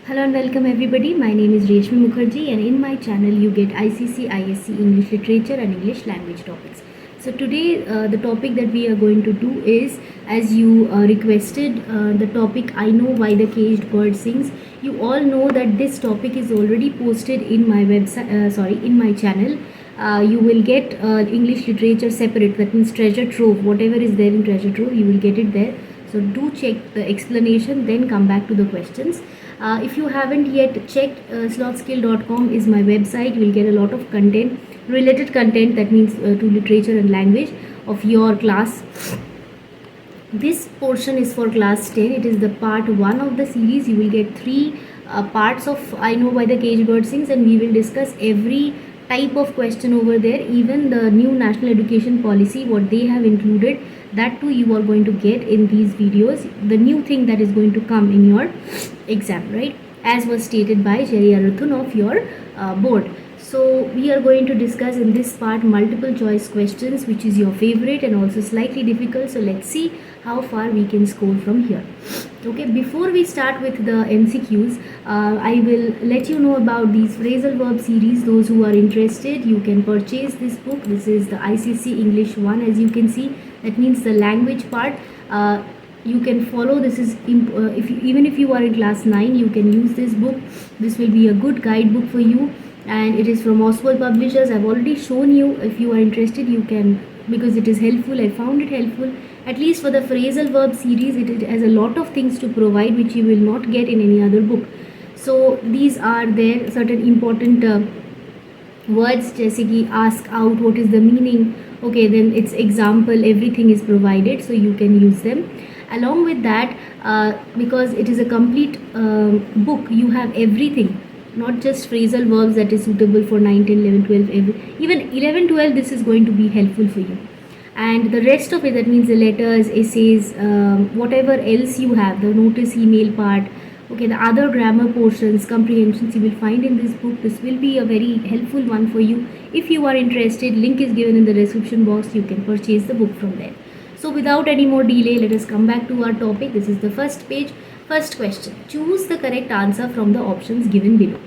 Hello and welcome everybody. My name is Reshmi Mukherjee and in my channel you get ICSE, ISC, English Literature and English Language topics. So today the topic that we are going to do is, as you requested, the topic I know why the caged bird sings. You all know that this topic is already posted in my website, in my channel. You will get English literature separate, that means treasure trove, whatever is there in treasure trove you will get it there. So do check the explanation, then come back to the questions. If you haven't yet checked, slothskill.com is my website. You will get a lot of content, related content, that means to literature and language of your class. This portion is for class 10. It is the part 1 of the series. You will get 3 parts of I Know Why the Caged Bird Sings, and we will discuss every type of question over there. Even the new national education policy, what they have included, that too you are going to get in these videos. The new thing that is going to come in your exam, right, as was stated by Jerry Arathun of your board. So we are going to discuss in this part multiple choice questions, which is your favorite and also slightly difficult. So let's see how far we can score from here. Okay, before we start with the MCQs, I will let you know about these phrasal verb series. Those who are interested, you can purchase this book. This is the ICSE English 1, as you can see. That means the language part. You can follow. This is even if you are in class 9, you can use this book. This will be a good guidebook for you, and it is from Oswald Publishers. I've already shown you. If you are interested, you can, because it is helpful. I found it helpful, at least for the phrasal verb series. It has a lot of things to provide which you will not get in any other book. So these are there, certain important words, जैसे कि ask out, what is the meaning, okay, then its example, everything is provided, so you can use them. Along with that, because it is a complete book, you have everything, not just phrasal verbs that is suitable for 9, 10, 11, 12, even 11, 12, this is going to be helpful for you. And the rest of it, that means the letters, essays, whatever else you have, the notice email part, okay, the other grammar portions, comprehensions, you will find in this book. This will be a very helpful one for you. If you are interested, link is given in the description box. You can purchase the book from there. So without any more delay, let us come back to our topic. This is the first page. First question: choose the correct answer from the options given below.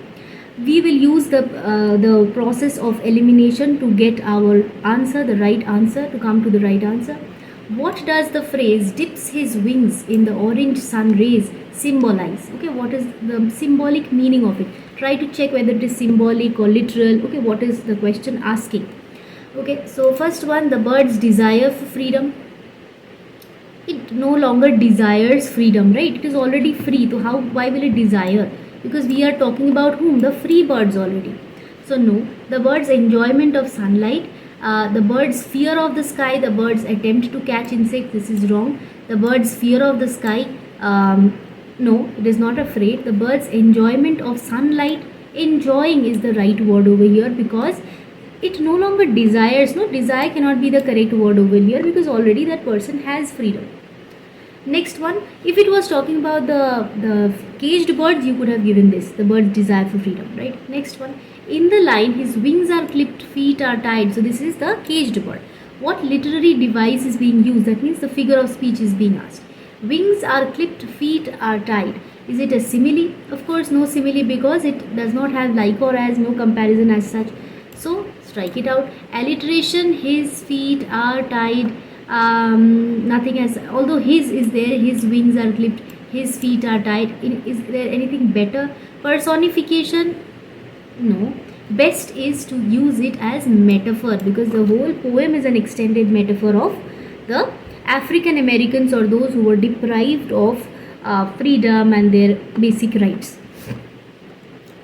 We will use the process of elimination to get our answer, the right answer, to come to the right answer. What does the phrase "dips his wings in the orange sun rays" symbolize? Okay, what is the symbolic meaning of it? Try to check whether it is symbolic or literal. Okay, what is the question asking? Okay, so first one, the bird's desire for freedom. It no longer desires freedom, right? It is already free. So why will it desire? Because we are talking about whom? The free birds already. So no, the bird's enjoyment of sunlight, the bird's fear of the sky, the bird's attempt to catch insects, this is wrong. The bird's fear of the sky, no, it is not afraid. The bird's enjoyment of sunlight, enjoying is the right word over here, because it no longer desires. No, desire cannot be the correct word over here, because already that person has freedom. Next one, if it was talking about the caged birds, you could have given this, the bird's desire for freedom, right? Next one, in the line, his wings are clipped, feet are tied. So this is the caged bird. What literary device is being used? That means the figure of speech is being asked. Wings are clipped, feet are tied. Is it a simile? Of course no simile, because it does not have like or as, no comparison as such. So strike it out. Alliteration, his feet are tied. Nothing as, although his is there, his wings are clipped, his feet are tied. Is there anything better? Personification, no. Best is to use it as metaphor, because the whole poem is an extended metaphor of the African Americans, or those who were deprived of freedom and their basic rights.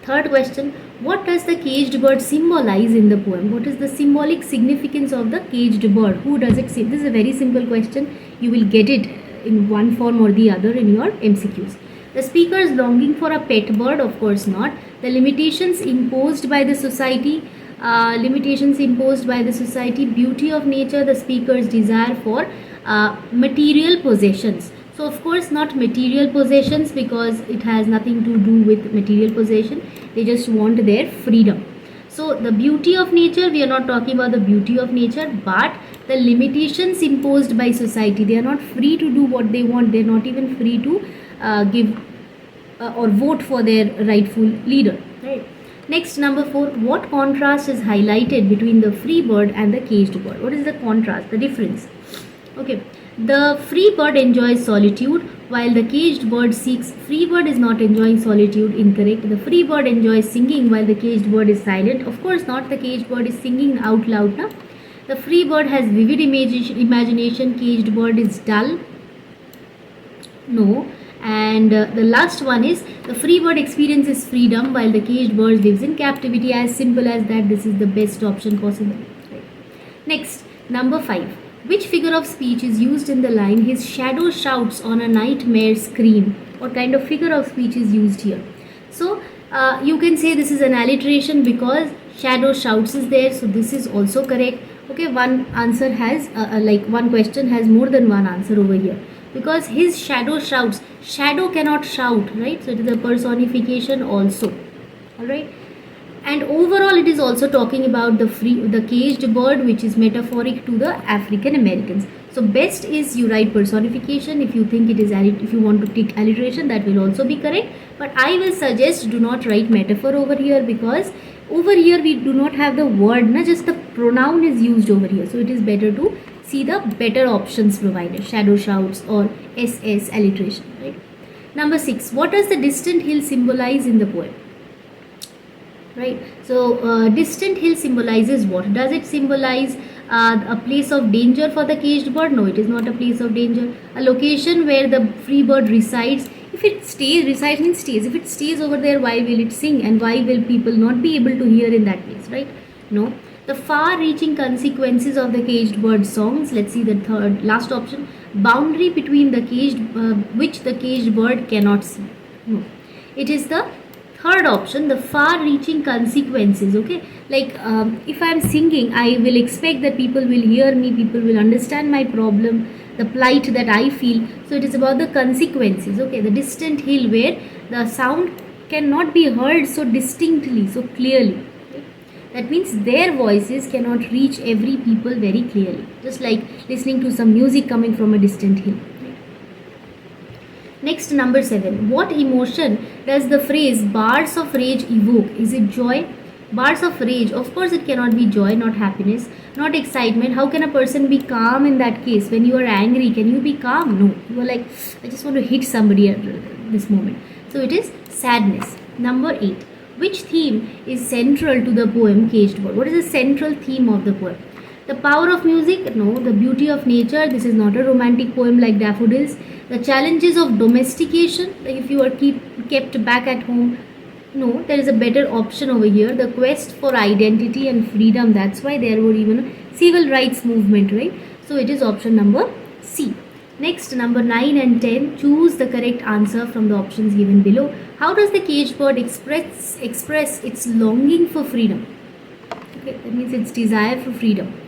Third question, what does the caged bird symbolize in the poem? What is the symbolic significance of the caged bird? Who does it say? This is a very simple question. You will get it in one form or the other in your MCQs. The speaker is longing for a pet bird? Of course not. The limitations imposed by the society. Beauty of nature, the speaker's desire for material possessions. So of course not material possessions, because it has nothing to do with material possession. They just want their freedom. So the beauty of nature, we are not talking about the beauty of nature, but the limitations imposed by society. They are not free to do what they want. They are not even free to give or vote for their rightful leader, right? Next, number 4, what contrast is highlighted between the free bird and the caged bird? What is the contrast, the difference? Okay, the free bird enjoys solitude while the caged bird seeks. Free bird is not enjoying solitude, incorrect. The free bird enjoys singing while the caged bird is silent. Of course not, the caged bird is singing out loud, na? The free bird has vivid imagination, caged bird is dull. No. And the last one is the free bird experiences freedom while the caged bird lives in captivity. As simple as that. This is the best option possible. Right. Next, number 5. Which figure of speech is used in the line, his shadow shouts on a nightmare scream? What kind of figure of speech is used here? So you can say this is an alliteration because shadow shouts is there. So this is also correct. Okay, one answer has one question has more than one answer over here. Because his shadow shouts, shadow cannot shout, right? So it is a personification also. Alright. And overall it is also talking about the caged bird, which is metaphoric to the African Americans. So best is you write personification. If you think it is if you want to take alliteration, that will also be correct. But I will suggest do not write metaphor over here, because over here we do not have the word, just the pronoun is used over here. So it is better to see the better options provided, shadow shouts or SS alliteration, right? Number 6, what does the distant hill symbolize in the poem? Right, so distant hill symbolizes what? Does it symbolize a place of danger for the caged bird? No, it is not a place of danger. A location where the free bird resides. If it resides means stays. If it stays over there, why will it sing, and why will people not be able to hear in that place, right? No. The far-reaching consequences of the caged bird songs. Let's see the last option. Boundary between the caged, which the caged bird cannot see. No, it is the third option, the far-reaching consequences. Okay, like if I am singing, I will expect that people will hear me, people will understand my problem, the plight that I feel. So it is about the consequences. Okay, the distant hill where the sound cannot be heard so distinctly, so clearly. That means their voices cannot reach every people very clearly, just like listening to some music coming from a distant hill. Next, number 7. What emotion does the phrase bars of rage evoke? Is it joy? Bars of rage, of course it cannot be joy, not happiness, not excitement. How can a person be calm in that case? When you are angry, can you be calm? No, you are like, I just want to hit somebody at this moment. So it is sadness. Number 8. Which theme is central to the poem Caged Bird? What is the central theme of the poem? The power of music? No. The beauty of nature? This is not a romantic poem like Daffodils. The challenges of domestication? Like if you are kept back at home? No, there is a better option over here. The quest for identity and freedom. That's why there were even a civil rights movement, right? So it is option number C. Next, number 9 and 10. Choose the correct answer from the options given below. How does the caged bird express its longing for freedom? Okay, that means its desire for freedom.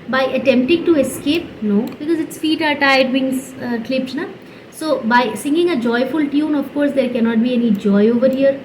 By attempting to escape? No, because its feet are tied, wings clipped. Na? So by singing a joyful tune, of course there cannot be any joy over here.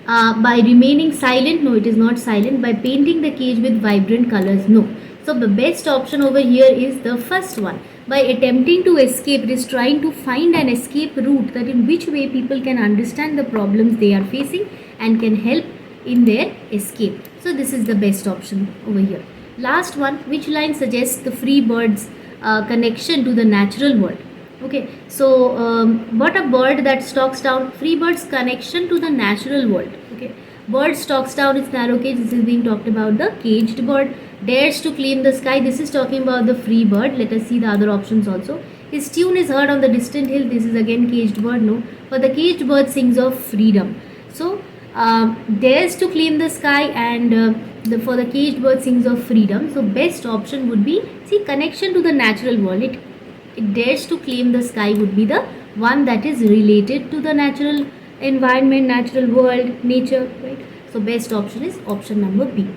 By remaining silent? No, it is not silent. By painting the cage with vibrant colors? No. So the best option over here is the first one. By attempting to escape, it is trying to find an escape route, that in which way people can understand the problems they are facing and can help in their escape. So this is the best option over here. Last one, which line suggests the free bird's connection to the natural world? Okay, so what a bird that stalks down, free bird's connection to the natural world. Okay, bird stalks down its narrow cage. This is being talked about the caged bird. Dares to claim the sky. This is talking about the free bird. Let us see the other options also. His tune is heard on the distant hill. This is again caged bird. No, but the caged bird sings of freedom. So dares to claim the sky, and for the caged bird sings of freedom. So best option would be, see, connection to the natural world. It dares to claim the sky would be the one that is related to the natural environment, natural world, nature, right? So best option is option number B.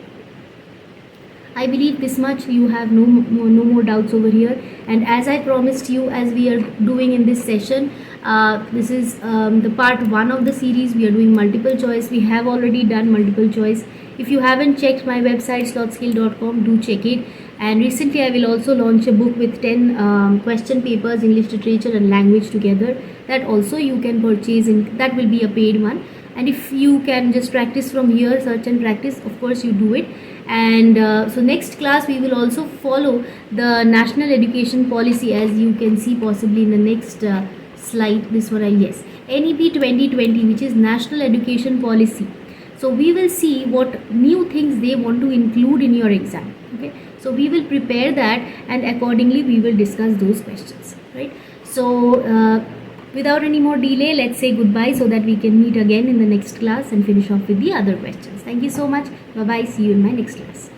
I believe this much you have no more doubts over here. And as I promised you, as we are doing in this session, this is the part 1 of the series. We are doing multiple choice. We have already done multiple choice. If you haven't checked my website slothskill.com, do check it. And recently I will also launch a book with 10 question papers, English literature and language together, that also you can purchase, that will be a paid one. And if you can just practice from here, search and practice, of course you do it. And so next class we will also follow the national education policy, as you can see possibly in the next slide, this one, yes, NEP 2020, which is national education policy. So we will see what new things they want to include in your exam. Okay, so we will prepare that, and accordingly we will discuss those questions, right? So without any more delay, let's say goodbye so that we can meet again in the next class and finish off with the other questions. Thank you so much. Bye bye. See you in my next class.